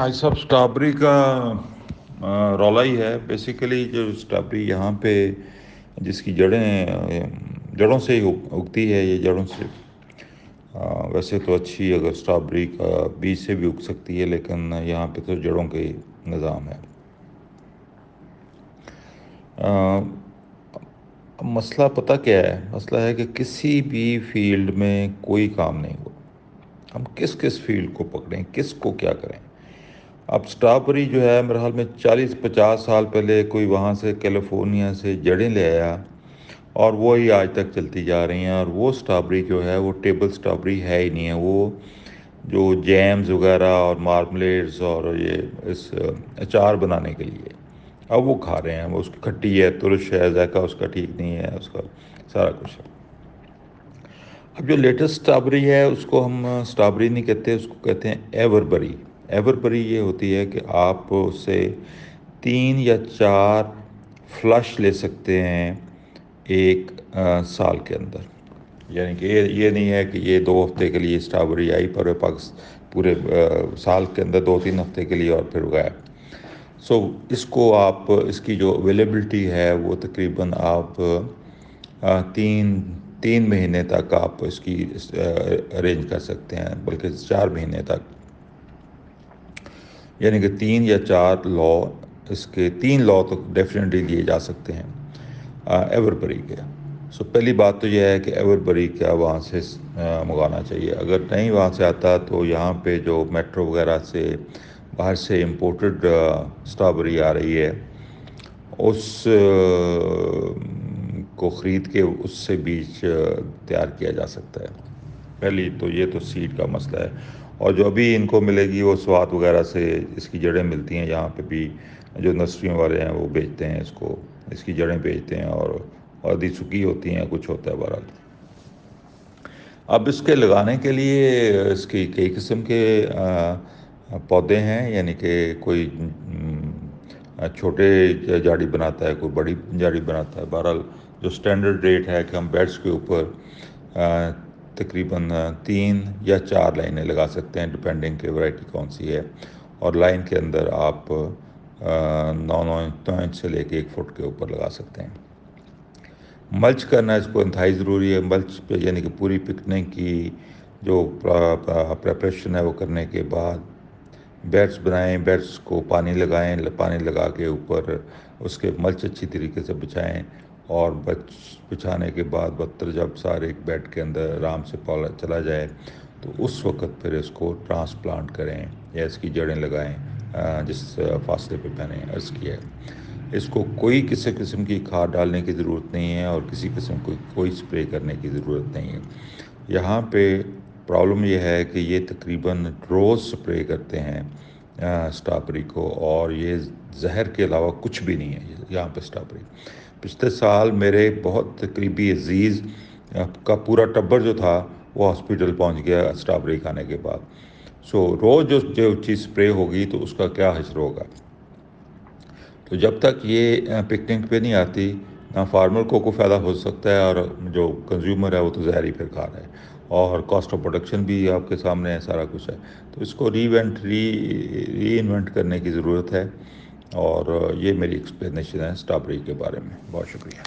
आज सब स्ट्रॉबेरी का रौला ही है। बेसिकली जो स्ट्रॉबेरी यहाँ पे जिसकी जड़ों से ही उगती है, ये जड़ों से वैसे तो अच्छी अगर स्ट्रॉबेरी का बीज से भी उग सकती है, लेकिन यहाँ पे तो जड़ों के निज़ाम है। मसला पता क्या है? मसला है कि किसी भी फील्ड में कोई काम नहीं हुआ। हम किस किस फील्ड को पकड़ें, किस को क्या करें। अब स्ट्रॉबेरी जो है मेरे ख्याल में 40-50 साल पहले कोई वहाँ से कैलिफोर्निया से जड़ें ले आया और वो ही आज तक चलती जा रही हैं। और वो स्ट्रॉबेरी जो है वो टेबल स्ट्रॉबेरी है ही नहीं है। वो जो जैम्स वगैरह और मार्मलेड्स और ये इस अचार बनाने के लिए अब वो खा रहे हैं। वो उसकी खट्टी है, तुरश है, जायका उसका ठीक नहीं है, उसका सारा कुछ है। अब जो लेटेस्ट स्ट्रॉबेरी है उसको हम स्ट्रॉबेरी नहीं कहते, उसको कहते हैं एवरबरी। एवरबरी ये होती है कि आप उससे 3 या 4 फ्लश ले सकते हैं एक साल के अंदर। यानी कि ये नहीं है कि ये 2 हफ्ते के लिए स्ट्रॉबेरी आई पर पूरे साल के अंदर 2-3 हफ्ते के लिए और फिर गायब। सो इसको आप इसकी जो अवेलेबिलिटी है वो तकरीबन आप 3 महीने तक आप इसकी अरेंज कर सकते हैं, बल्कि 4 महीने तक। यानी कि 3 या 4 लॉ, इसके 3 लॉ तो डेफिनेटली लिए जा सकते हैं एवरबरी के। सो पहली बात तो यह है कि एवरबरी क्या वहाँ से मंगाना चाहिए। अगर नहीं वहाँ से आता तो यहाँ पे जो मेट्रो वगैरह से बाहर से इम्पोर्टेड स्ट्रॉबेरी आ रही है उस को ख़रीद के उससे बीज तैयार किया जा सकता है। पहली तो ये तो सीड का मसला है। और जो अभी इनको मिलेगी वो स्वाद वगैरह से इसकी जड़ें मिलती हैं। यहाँ पे भी जो नर्सरियों वाले हैं वो बेचते हैं इसको, इसकी जड़ें बेचते हैं और आधी सूखी होती हैं, कुछ होता है बहरहाल। अब इसके लगाने के लिए इसकी कई किस्म के पौधे हैं। यानी कि कोई छोटे झाड़ी बनाता है, कोई बड़ी झाड़ी बनाता है। बहरहाल जो स्टैंडर्ड रेट है कि हम बेड्स के ऊपर तकरीबन 3 या 4 लाइनें लगा सकते हैं, डिपेंडिंग कि वैरायटी कौन सी है। और लाइन के अंदर आप 9 इंच से लेके 1 फुट के ऊपर लगा सकते हैं। मल्च करना इसको इंतहाई ज़रूरी है। मल्च पे यानी कि पूरी पिकनिक की जो प्रेपरेशन है वो करने के बाद बेड्स बनाएं, बेड्स को पानी लगाएं, पानी लगा के ऊपर उसके मल्च अच्छी तरीके से बिछाएं। और बिछाने के बाद बत्तर जब सारे बेड के अंदर आराम से पौधा चला जाए तो उस वक़्त फिर इसको ट्रांसप्लांट करें या इसकी जड़ें लगाएं जिस फासले पे मैंने अर्ज़ किया है। इसको कोई किसी किस्म की खाद डालने की ज़रूरत नहीं है और किसी किस्म की कोई स्प्रे करने की ज़रूरत नहीं है। यहाँ पे प्रॉब्लम यह है कि ये तकरीबन रोज़ स्प्रे करते हैं स्ट्रॉबेरी को, और ये जहर के अलावा कुछ भी नहीं है यहाँ पे स्ट्रॉबेरी। पिछले साल मेरे बहुत करीबी अजीज़ का पूरा टब्बर जो था वो हॉस्पिटल पहुँच गया स्ट्रॉबेरी खाने के बाद। सो रोज़ जो चीज़ स्प्रे होगी तो उसका क्या हश्र होगा। तो जब तक ये पिकनिक पे नहीं आती ना फार्मर को फ़ायदा हो सकता है और जो कंज्यूमर है वो तो ज़हर ही फिर खा रहा है। और कॉस्ट ऑफ प्रोडक्शन भी आपके सामने है, सारा कुछ है। तो इसको री इन्वेंट करने की ज़रूरत है। और ये मेरी एक्सप्लेनेशन है स्ट्रॉबेरी के बारे में। बहुत शुक्रिया।